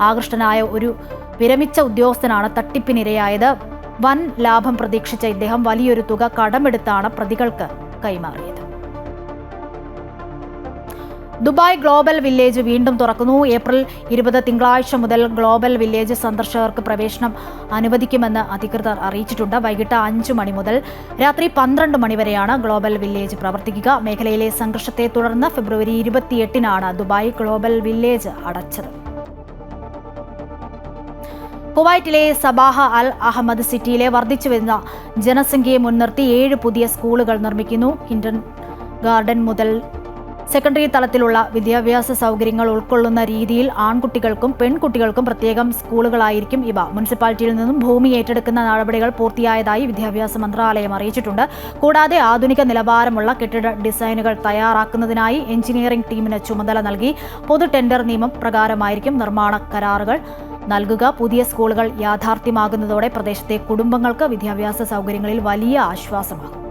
ആകൃഷ്ടനായ ഒരു വിരമിച്ച ഉദ്യോഗസ്ഥനാണ് തട്ടിപ്പിനിരയായത്. വൻ ലാഭം പ്രതീക്ഷിച്ച ഇദ്ദേഹം വലിയൊരു തുക കടമെടുത്താണ് പ്രതികൾക്ക് കൈമാറിയത്. ദുബായ് ഗ്ലോബൽ വില്ലേജ് വീണ്ടും തുറക്കുന്നു. ഏപ്രിൽ 20 തിങ്കളാഴ്ച മുതൽ ഗ്ലോബൽ വില്ലേജ് സന്ദർശകർക്ക് പ്രവേശനം അനുവദിക്കുമെന്ന് അധികൃതർ അറിയിച്ചിട്ടുണ്ട്. വൈകിട്ട് 5 മണി മുതൽ രാത്രി 12 മണി വരെയാണ് ഗ്ലോബൽ വില്ലേജ് പ്രവർത്തിക്കുക. മേഖലയിലെ സംഘർഷത്തെ തുടർന്ന് ഫെബ്രുവരി 28-നാണ് ദുബായ് ഗ്ലോബൽ വില്ലേജ് അടച്ചത്. കുവൈറ്റിലെ സബാഹ അൽ അഹമ്മദ് സിറ്റിയിലെ വർദ്ധിച്ചുവരുന്ന ജനസംഖ്യയെ മുൻനിർത്തി 7 പുതിയ സ്കൂളുകൾ നിർമ്മിക്കുന്നു. കിൻഡർ ഗാർഡൻ മുതൽ സെക്കൻഡറി തലത്തിലുള്ള വിദ്യാഭ്യാസ സൗകര്യങ്ങൾ ഉൾക്കൊള്ളുന്ന രീതിയിൽ ആൺകുട്ടികൾക്കും പെൺകുട്ടികൾക്കും പ്രത്യേകം സ്കൂളുകളായിരിക്കും ഇവ. മുനിസിപ്പാലിറ്റിയിൽ നിന്നും ഭൂമി ഏറ്റെടുക്കുന്ന നടപടികൾ പൂർത്തിയായതായി വിദ്യാഭ്യാസ മന്ത്രാലയം അറിയിച്ചിട്ടുണ്ട്. കൂടാതെ ആധുനിക നിലവാരമുള്ള കെട്ടിട ഡിസൈനുകൾ തയ്യാറാക്കുന്നതിനായി എഞ്ചിനീയറിംഗ് ടീമിന് ചുമതല നൽകി. പൊതു ടെൻഡർ നിയമം പ്രകാരമായിരിക്കും നിർമ്മാണ കരാറുകൾ നൽകുക. പുതിയ സ്കൂളുകൾ യാഥാർത്ഥ്യമാകുന്നതോടെ പ്രദേശത്തെ കുടുംബങ്ങൾക്ക് വിദ്യാഭ്യാസ സൗകര്യങ്ങളിൽ വലിയ ആശ്വാസമാകും.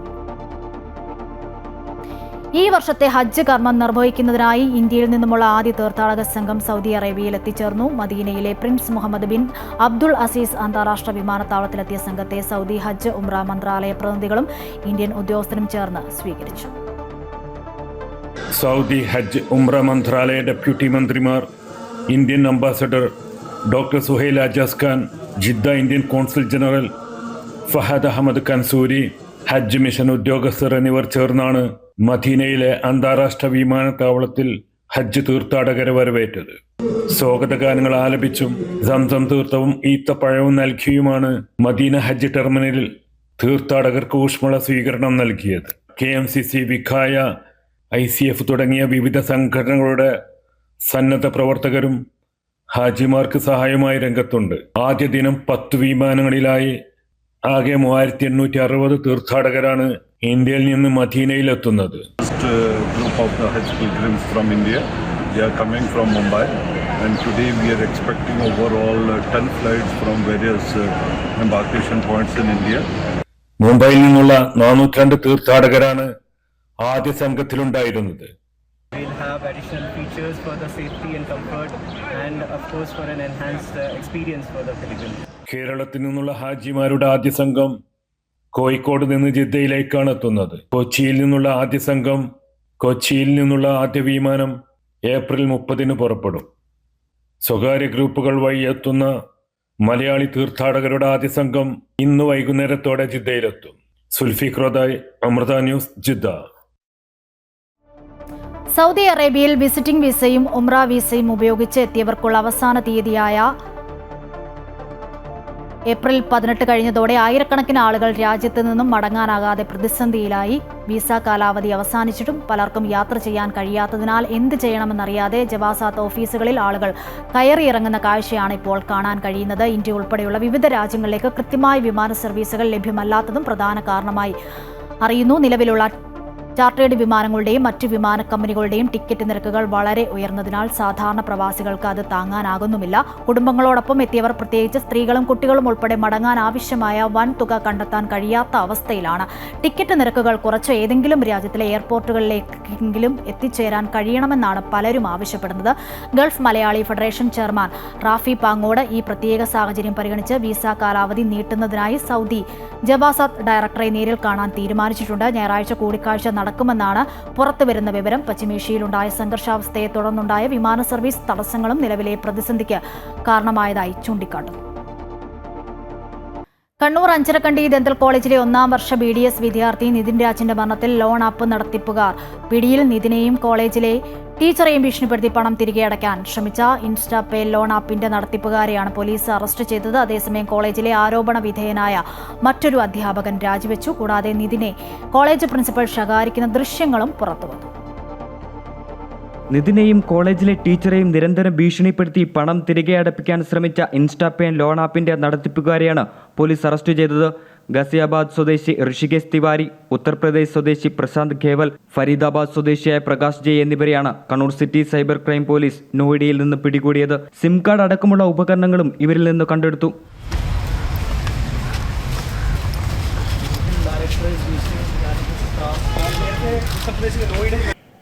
ഈ വർഷത്തെ ഹജ്ജ് കർമ്മം നിർവഹിക്കുന്നതിനായി ഇന്ത്യയിൽ നിന്നുമുള്ള ആദ്യ തീർത്ഥാടക സംഘം സൗദി അറേബ്യയിൽ എത്തിച്ചേർന്നു. മദീനയിലെ prince Mohammed bin Abdul Aziz അന്താരാഷ്ട്ര വിമാനത്താവളത്തിലെത്തിയ സംഘത്തെ സൗദി ഹജ്ജ് ഉംറ മന്ത്രാലയ പ്രതിനിധികളും ഇന്ത്യൻ ഉദ്യോഗസ്ഥരും ചേർന്ന് സ്വീകരിച്ചു. സൗദി ഹജ്ജ് ഉംറ മന്ത്രാലയ ഡെപ്യൂട്ടി മന്ത്രിമാർ, Indian ambassador doctor Suhail Ajaz Khan, Jeddah Indian consul general Fahad Ahmed Kansoori, ഹജ്ജ് മിഷൻ ഉദ്യോഗസ്ഥർ എന്നിവർ ചേർന്നാണ് മദീനയിലെ അന്താരാഷ്ട്ര വിമാനത്താവളത്തിൽ ഹജ്ജ് തീർത്ഥാടകരെ വരവേറ്റത്. സ്വാഗതഗാനങ്ങൾ ആലപിച്ചും സംസം തീർത്ഥവും ഈത്തപ്പഴവും നൽകിയുമാണ് മദീന ഹജ്ജ് ടെർമിനലിൽ തീർത്ഥാടകർക്ക് ഊഷ്മള സ്വീകരണം നൽകിയത്. KMCC, വിഖായ, ICF തുടങ്ങിയ വിവിധ സംഘടനകളുടെ സന്നദ്ധ പ്രവർത്തകരും ഹാജിമാർക്ക് സഹായമായി രംഗത്തുണ്ട്. ആദ്യ ദിനം 10 വിമാനങ്ങളിലായി ആകെ 3860 തീർത്ഥാടകരാണ് ഇന്ത്യയിൽ നിന്ന് മദീനയിലെത്തുന്നത്. Group of the Hajj pilgrims from India. They are coming from Mumbai, and today we are expecting overall 10 flights from various embarkation points in India. മുംബൈയിൽ നിന്നുള്ള 402 തീർത്ഥാടകരാണ് ആദ്യ സംഘത്തിലുണ്ടായിരുന്നത്. We'll have additional features for the safety and comfort, and of course for an enhanced experience for the pilgrims. കേരളത്തിൽ നിന്നുള്ള ഹാജിമാരുടെ ആദ്യ സംഘം കോഴിക്കോട് നിന്ന് ജിദ്ദയിലേക്കാണ് എത്തുന്നത്. കൊച്ചിയിൽ നിന്നുള്ള ആദ്യ സംഘം, കൊച്ചിയിൽ നിന്നുള്ള ആദ്യ വിമാനം ഏപ്രിൽ 30-ന് പുറപ്പെടും. സ്വകാര്യ ഗ്രൂപ്പുകൾ വഴി എത്തുന്ന മലയാളി തീർത്ഥാടകരുടെ ആദ്യ സംഘം ഇന്ന് വൈകുന്നേരത്തോടെ ജിദ്ദയിലെത്തും. സുൽഫിഖ്രോദായ്, അമൃത ന്യൂസ്, ജിദ്ദ. സൗദി അറേബ്യയിൽ വിസിറ്റിംഗ് വിസയും ഉംറ വിസയും ഉപയോഗിച്ച് എത്തിയവർക്കുള്ള അവസാന തീയതിയായ ഏപ്രിൽ 18 കഴിഞ്ഞതോടെ ആയിരക്കണക്കിന് ആളുകൾ രാജ്യത്ത് നിന്നും മടങ്ങാനാകാതെ പ്രതിസന്ധിയിലായി. വിസ കാലാവധി അവസാനിച്ചിട്ടും പലർക്കും യാത്ര ചെയ്യാൻ കഴിയാത്തതിനാൽ എന്ത് ചെയ്യണമെന്നറിയാതെ ജവാസാത്ത് ഓഫീസുകളിൽ ആളുകൾ കയറിയിറങ്ങുന്ന കാഴ്ചയാണ് ഇപ്പോൾ കാണാൻ കഴിയുന്നത്. ഇന്ത്യ ഉൾപ്പെടെയുള്ള വിവിധ രാജ്യങ്ങളിലേക്ക് കൃത്യമായ വിമാന സർവീസുകൾ ലഭ്യമല്ലാത്തതും പ്രധാന കാരണമായി അറിയുന്നു. നിലവിലുള്ള ചാർട്ടേഡ് വിമാനങ്ങളുടെയും മറ്റ് വിമാന കമ്പനികളുടെയും ടിക്കറ്റ് നിരക്കുകൾ വളരെ ഉയർന്നതിനാൽ സാധാരണ പ്രവാസികൾക്ക് അത് താങ്ങാനാകുന്നുമില്ല. കുടുംബങ്ങളോടൊപ്പം എത്തിയവർ, പ്രത്യേകിച്ച് സ്ത്രീകളും കുട്ടികളും ഉൾപ്പെടെ മടങ്ങാൻ ആവശ്യമായ വൻ തുക കണ്ടെത്താൻ കഴിയാത്ത അവസ്ഥയിലാണ്. ടിക്കറ്റ് നിരക്കുകൾ കുറച്ച് ഏതെങ്കിലും രാജ്യത്തിലെ എയർപോർട്ടുകളിലേക്കെങ്കിലും എത്തിച്ചേരാൻ കഴിയണമെന്നാണ് പലരും ആവശ്യപ്പെടുന്നത്. Gulf Malayali federation chairman Rafi Pangode ഈ പ്രത്യേക സാഹചര്യം പരിഗണിച്ച് വിസ കാലാവധി നീട്ടുന്നതിനായി സൗദി ജവാസാത്ത് ഡയറക്ടറെ നേരിൽ കാണാൻ തീരുമാനിച്ചിട്ടുണ്ട്. ഞായറാഴ്ച കൂടിക്കാഴ്ച നടക്കുമെന്നാണ് പുറത്തുവരുന്ന വിവരം. പശ്ചിമേഷ്യയിലുണ്ടായ സംഘർഷാവസ്ഥയെ തുടർന്നുണ്ടായ വിമാന സർവീസ് തടസ്സങ്ങളും നിലവിലെ പ്രതിസന്ധിക്ക് കാരണമായതായി ചൂണ്ടിക്കാട്ടുന്നു. കണ്ണൂർ അഞ്ചരക്കണ്ടി ദന്തൽ കോളേജിലെ 1ാം വർഷ BDS വിദ്യാർത്ഥി നിതിൻ രാജിന്റെ മരണത്തിൽ ലോൺ ആപ്പ് നടത്തിപ്പുകാർ പിടിയിൽ. നിതിനെയും കോളേജിലെ ടീച്ചറെയും ഭീഷണിപ്പെടുത്തി പണം തിരികെ അടയ്ക്കാൻ ശ്രമിച്ച ഇൻസ്റ്റാപേ ലോൺ ആപ്പിന്റെ നടത്തിപ്പുകാരെയാണ് പോലീസ് അറസ്റ്റ് ചെയ്തത്. അതേസമയം കോളേജിലെ ആരോപണ വിധേയനായ മറ്റൊരു അധ്യാപകൻ രാജിവെച്ചു. കൂടാതെ നിതിനെ കോളേജ് പ്രിൻസിപ്പൽ ശകാരിക്കുന്ന ദൃശ്യങ്ങളും പുറത്തുവന്നു. നിതിനെയും കോളേജിലെ ടീച്ചറെയും നിരന്തരം ഭീഷണിപ്പെടുത്തി പണം തിരികെ അടപ്പിക്കാൻ ശ്രമിച്ച ഇൻസ്റ്റാപേ ലോൺ ആപ്പിന്റെ നടത്തിപ്പുകാരെയാണ് പോലീസ് അറസ്റ്റ് ചെയ്തത്. ഗസിയാബാദ് സ്വദേശി ഋഷികേശ് തിവാരി, ഉത്തർപ്രദേശ് സ്വദേശി പ്രശാന്ത് ഖേവൽ, ഫരീദാബാദ് സ്വദേശിയായ പ്രകാശ് ജെ എന്നിവരെയാണ് Kannur city cyber crime police നോയിഡയിൽ നിന്ന് പിടികൂടിയത്. സിം കാർഡ് അടക്കമുള്ള ഉപകരണങ്ങളും ഇവരിൽ നിന്ന് കണ്ടെടുത്തു.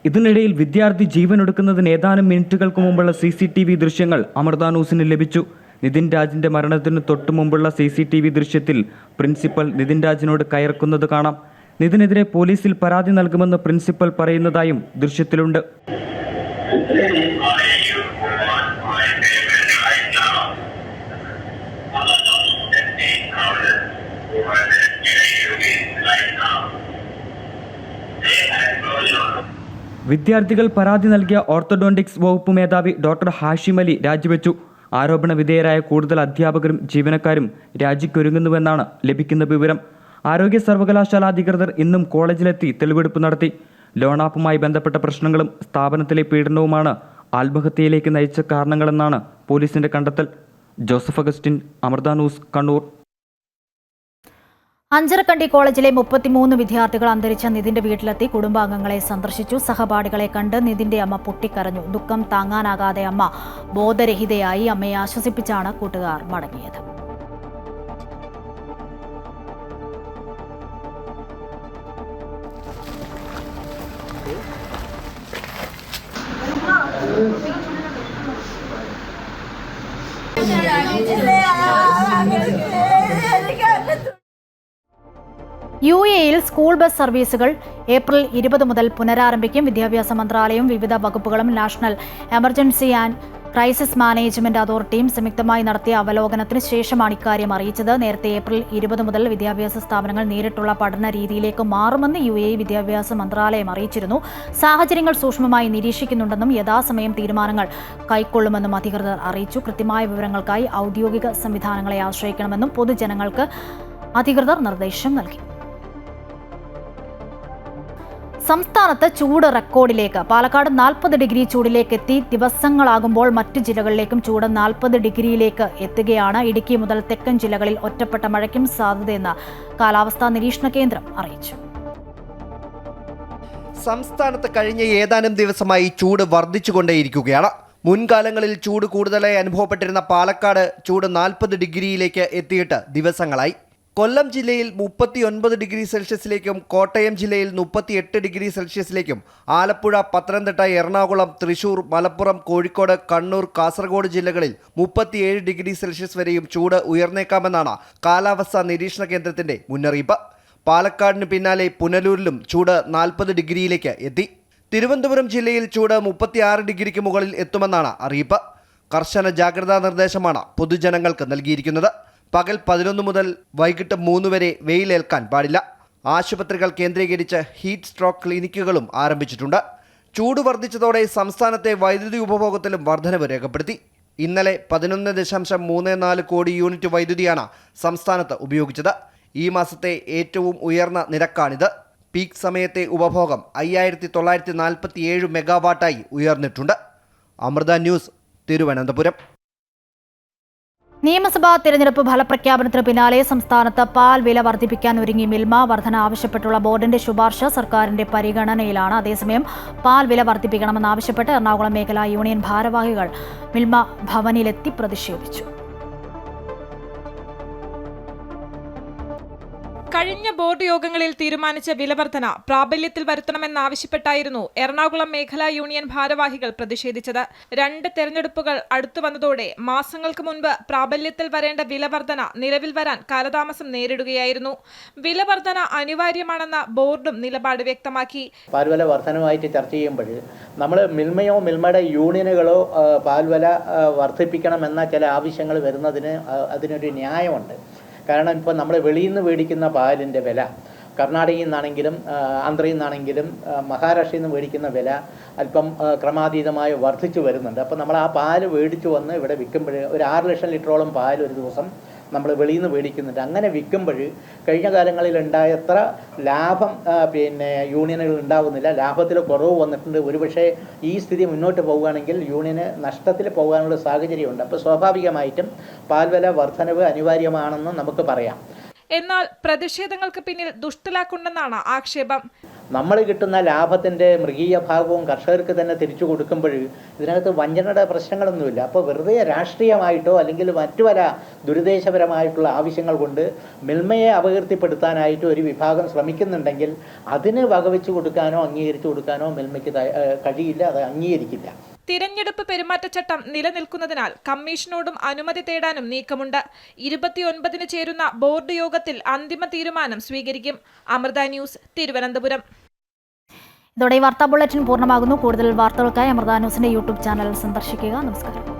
ഇതിനിടയിൽ വിദ്യാർത്ഥി ജീവനൊടുക്കുന്നതിന് ഏതാനും മിനിറ്റുകൾക്ക് മുമ്പുള്ള CCTV ദൃശ്യങ്ങൾ അമൃത ന്യൂസിന് ലഭിച്ചു. നിതിൻ രാജിന്റെ മരണത്തിന് തൊട്ടു മുമ്പുള്ള CCTV ദൃശ്യത്തിൽ പ്രിൻസിപ്പൽ നിതിൻ രാജിനോട് കയർക്കുന്നത് കാണാം. നിതിനെതിരെ പോലീസിൽ പരാതി നൽകുമെന്ന് പ്രിൻസിപ്പൽ പറയുന്നതായും ദൃശ്യത്തിലുണ്ട്. വിദ്യാർത്ഥികൾ പരാതി നൽകിയ ഓർത്തഡോണ്ടിക്സ് വകുപ്പ് മേധാവി ഡോക്ടർ ഹാഷിം അലി രാജിവെച്ചു. ആരോപണ വിധേയരായ കൂടുതൽ അധ്യാപകരും ജീവനക്കാരും രാജിക്കൊരുങ്ങുന്നുവെന്നാണ് ലഭിക്കുന്ന വിവരം. ആരോഗ്യ സർവകലാശാല അധികൃതർ ഇന്നും കോളേജിലെത്തി തെളിവെടുപ്പ് നടത്തി. ലോൺ ആപ്പുമായി ബന്ധപ്പെട്ട പ്രശ്നങ്ങളും സ്ഥാപനത്തിലെ പീഡനവുമാണ് ആത്മഹത്യയിലേക്ക് നയിച്ച കാരണങ്ങളെന്നാണ് പോലീസിന്റെ കണ്ടെത്തൽ. ജോസഫ് അഗസ്റ്റിൻ, അമൃത ന്യൂസ്, കണ്ണൂർ. അഞ്ചരക്കണ്ടി കോളേജിലെ 33 വിദ്യാർത്ഥികൾ അന്തരിച്ച നിതിന്റെ വീട്ടിലെത്തി കുടുംബാംഗങ്ങളെ സന്ദർശിച്ചു. സഹപാഠികളെ കണ്ട് നിതിന്റെ അമ്മ പൊട്ടിക്കരഞ്ഞു. ദുഃഖം താങ്ങാനാകാതെ അമ്മ ബോധരഹിതയായി. അമ്മയെ ആശ്വസിപ്പിച്ചാണ് കൂട്ടുകാർ മടങ്ങിയത്. UAEയിൽ സ്കൂൾ ബസ് സർവീസുകൾ ഏപ്രിൽ 20 മുതൽ പുനരാരംഭിക്കും. വിദ്യാഭ്യാസ മന്ത്രാലയവും വിവിധ വകുപ്പുകളും national emergency and crisis management അതോറിറ്റിയും സംയുക്തമായി നടത്തിയ അവലോകനത്തിന് ശേഷമാണ് ഇക്കാര്യം അറിയിച്ചത്. നേരത്തെ ഏപ്രിൽ 20 മുതൽ വിദ്യാഭ്യാസ സ്ഥാപനങ്ങൾ നേരിട്ടുള്ള പഠന രീതിയിലേക്ക് മാറുമെന്ന് UAE വിദ്യാഭ്യാസ മന്ത്രാലയം അറിയിച്ചിരുന്നു. സാഹചര്യങ്ങൾ സൂക്ഷ്മമായി നിരീക്ഷിക്കുന്നുണ്ടെന്നും യഥാസമയം തീരുമാനങ്ങൾ കൈക്കൊള്ളുമെന്നും അധികൃതർ അറിയിച്ചു. കൃത്യമായ വിവരങ്ങൾക്കായി ഔദ്യോഗിക സംവിധാനങ്ങളെ ആശ്രയിക്കണമെന്നും പൊതുജനങ്ങൾക്ക് അധികൃതർ നിർദ്ദേശം നൽകി. സംസ്ഥാനത്ത് ചൂട് റെക്കോർഡിലേക്ക്. പാലക്കാട് 40 ഡിഗ്രി ചൂടിലേക്ക് എത്തി. ദിവസങ്ങളാകുമ്പോൾ മറ്റ് ജില്ലകളിലേക്കും ചൂട് 40 ഡിഗ്രിയിലേക്ക് എത്തുകയാണ്. ഇടുക്കി മുതൽ തെക്കൻ ജില്ലകളിൽ ഒറ്റപ്പെട്ട മഴയ്ക്കും സാധ്യതയെന്ന് കാലാവസ്ഥാ നിരീക്ഷണ കേന്ദ്രം അറിയിച്ചു. സംസ്ഥാനത്ത് കഴിഞ്ഞ ഏതാനും ദിവസമായി ചൂട് വർദ്ധിച്ചുകൊണ്ടേയിരിക്കുകയാണ്. മുൻകാലങ്ങളിൽ ചൂട് കൂടുതലായി അനുഭവപ്പെട്ടിരുന്ന പാലക്കാട് ചൂട് 40 ഡിഗ്രിയിലേക്ക് എത്തിയിട്ട് ദിവസങ്ങളായി. കൊല്ലം ജില്ലയിൽ 39 ഡിഗ്രി സെൽഷ്യസിലേക്കും കോട്ടയം ജില്ലയിൽ 38 ഡിഗ്രി സെൽഷ്യസിലേക്കും ആലപ്പുഴ, പത്തനംതിട്ട, എറണാകുളം, തൃശൂർ, മലപ്പുറം, കോഴിക്കോട്, കണ്ണൂർ, കാസർഗോഡ് ജില്ലകളിൽ 37 ഡിഗ്രി സെൽഷ്യസ് വരെയും ചൂട് ഉയർന്നേക്കാമെന്നാണ് കാലാവസ്ഥാ നിരീക്ഷണ കേന്ദ്രത്തിന്റെ മുന്നറിയിപ്പ്. പാലക്കാടിന് പിന്നാലെ പുനലൂരിലും ചൂട് 40 ഡിഗ്രിയിലേക്ക് എത്തി. തിരുവനന്തപുരം ജില്ലയിൽ ചൂട് 36 ഡിഗ്രിക്ക് മുകളിൽ എത്തുമെന്നാണ് അറിയിപ്പ്. കർശന ജാഗ്രതാ നിർദ്ദേശമാണ് പൊതുജനങ്ങൾക്ക് നൽകിയിരിക്കുന്നത്. പകൽ 11 മുതൽ വൈകിട്ട് 3 വരെ വെയിലേൽക്കാൻ പാടില്ല. ആശുപത്രികൾ കേന്ദ്രീകരിച്ച് ഹീറ്റ് സ്ട്രോക്ക് ക്ലിനിക്കുകളും ആരംഭിച്ചിട്ടുണ്ട്. ചൂട് വർദ്ധിച്ചതോടെ സംസ്ഥാനത്തെ വൈദ്യുതി ഉപഭോഗത്തിലും വർധനവ് രേഖപ്പെടുത്തി. ഇന്നലെ 11.34 കോടി യൂണിറ്റ് വൈദ്യുതിയാണ് സംസ്ഥാനത്ത് ഉപയോഗിച്ചത്. ഈ മാസത്തെ ഏറ്റവും ഉയർന്ന നിരക്കാണിത്. പീക്ക് സമയത്തെ ഉപഭോഗം 5947 മെഗാവാട്ടായി ഉയർന്നിട്ടുണ്ട്. അമൃത ന്യൂസ്, തിരുവനന്തപുരം. നിയമസഭാ തിരഞ്ഞെടുപ്പ് ഫലപ്രഖ്യാപനത്തിന് പിന്നാലെ സംസ്ഥാനത്ത് പാൽ വില വർദ്ധിപ്പിക്കാൻ ഒരുങ്ങി മിൽമ. വർധന ആവശ്യപ്പെട്ടുള്ള ബോർഡിന്റെ ശുപാർശ സർക്കാരിന്റെ പരിഗണനയിലാണ്. അതേസമയം പാൽ വില വർദ്ധിപ്പിക്കണമെന്നാവശ്യപ്പെട്ട് എറണാകുളം മേഖലാ യൂണിയൻ ഭാരവാഹികൾ മിൽമ ഭവനിലെത്തി പ്രതിഷേധിച്ചു. കഴിഞ്ഞ ബോർഡ് യോഗങ്ങളിൽ തീരുമാനിച്ച വിലവർധന പ്രാബല്യത്തിൽ വരുത്തണമെന്നാവശ്യപ്പെട്ടായിരുന്നു എറണാകുളം മേഖലാ യൂണിയൻ ഭാരവാഹികൾ പ്രതിഷേധിച്ചത്. 2 തെരഞ്ഞെടുപ്പുകൾ അടുത്തു വന്നതോടെ മാസങ്ങൾക്ക് മുൻപ് പ്രാബല്യത്തിൽ വരേണ്ട വിലവർധന നിലവിൽ വരാൻ കാലതാമസം നേരിടുകയായിരുന്നു. വിലവർധന അനിവാര്യമാണെന്ന ബോർഡും നിലപാട് വ്യക്തമാക്കി. പാൽവില വർധനവുമായിട്ട് ചർച്ച ചെയ്യുമ്പോൾ നമ്മൾ മിൽമയോ മിൽമയുടെ യൂണിയനുകളോ പാൽവില വർദ്ധിപ്പിക്കണമെന്ന ചില ആവശ്യങ്ങൾ വരുന്നതിന് അതിനൊരു ന്യായമുണ്ട്. കാരണം ഇപ്പോൾ നമ്മൾ വെളിയിൽ നിന്ന് മേടിക്കുന്ന പാലിൻ്റെ വില കർണാടകയിൽ നിന്നാണെങ്കിലും ആന്ധ്രയിൽ നിന്നാണെങ്കിലും മഹാരാഷ്ട്രയിൽ നിന്ന് മേടിക്കുന്ന വില അല്പം ക്രമാതീതമായി വർദ്ധിച്ചു വരുന്നുണ്ട്. അപ്പോൾ നമ്മൾ ആ പാല് മേടിച്ചു വന്ന് ഇവിടെ വിൽക്കുമ്പോൾ ഒരു 6 ലക്ഷം ലിറ്ററോളം പാൽ ഒരു ദിവസം നമ്മൾ വെളിയിൽ നിന്ന് മേടിക്കുന്നുണ്ട്. അങ്ങനെ വിൽക്കുമ്പോൾ കഴിഞ്ഞ കാലങ്ങളിൽ ഉണ്ടായത്ര ലാഭം യൂണിയനുകൾ ഉണ്ടാകുന്നില്ല. ലാഭത്തിൽ കുറവ് വന്നിട്ടുണ്ട്. ഒരുപക്ഷെ ഈ സ്ഥിതി മുന്നോട്ട് പോവുകയാണെങ്കിൽ യൂണിയന് നഷ്ടത്തിൽ പോകാനുള്ള സാഹചര്യമുണ്ട്. അപ്പോൾ സ്വാഭാവികമായിട്ടും പാൽവില വർധനവ് അനിവാര്യമാണെന്ന് നമുക്ക് പറയാം. എന്നാൽ പ്രതിഷേധങ്ങൾക്ക് പിന്നിൽ ദുഷ്ടലാക്കുണ്ടെന്നാണ് ആക്ഷേപം. നമ്മൾ കിട്ടുന്ന ലാഭത്തിൻ്റെ മൃഗീയ ഭാഗവും കർഷകർക്ക് തന്നെ തിരിച്ചു കൊടുക്കുമ്പോൾ ഇതിനകത്ത് വഞ്ചനയുടെ പ്രശ്നങ്ങളൊന്നുമില്ല. അപ്പോൾ വെറുതെ രാഷ്ട്രീയമായിട്ടോ അല്ലെങ്കിൽ മറ്റു പല ദുരുദ്ദേശപരമായിട്ടുള്ള ആവശ്യങ്ങൾ കൊണ്ട് മിൽമയെ അപകീർത്തിപ്പെടുത്താനായിട്ട് ഒരു വിഭാഗം ശ്രമിക്കുന്നുണ്ടെങ്കിൽ അതിന് വകവെച്ച് കൊടുക്കാനോ അംഗീകരിച്ചു കൊടുക്കാനോ മിൽമയ്ക്ക് കഴിയില്ല, അത് അംഗീകരിക്കില്ല. തിരഞ്ഞെടുപ്പ് പെരുമാറ്റച്ചട്ടം നിലനിൽക്കുന്നതിനാൽ കമ്മീഷനോടും അനുമതി തേടാനും നീക്കമുണ്ട്. 29-ന് ചേരുന്ന ബോർഡ് യോഗത്തിൽ അന്തിമ തീരുമാനം സ്വീകരിക്കും. അമൃത ന്യൂസ്, തിരുവനന്തപുരം. ഇതോടെ ഈ വാർത്താ ബുള്ളറ്റിൻ പൂർണ്ണമാകുന്നു. കൂടുതൽ വാർത്തകൾക്കായി അമൃത ന്യൂസിന്റെ യൂട്യൂബ് ചാനൽ സന്ദർശിക്കുക. നമസ്കാരം.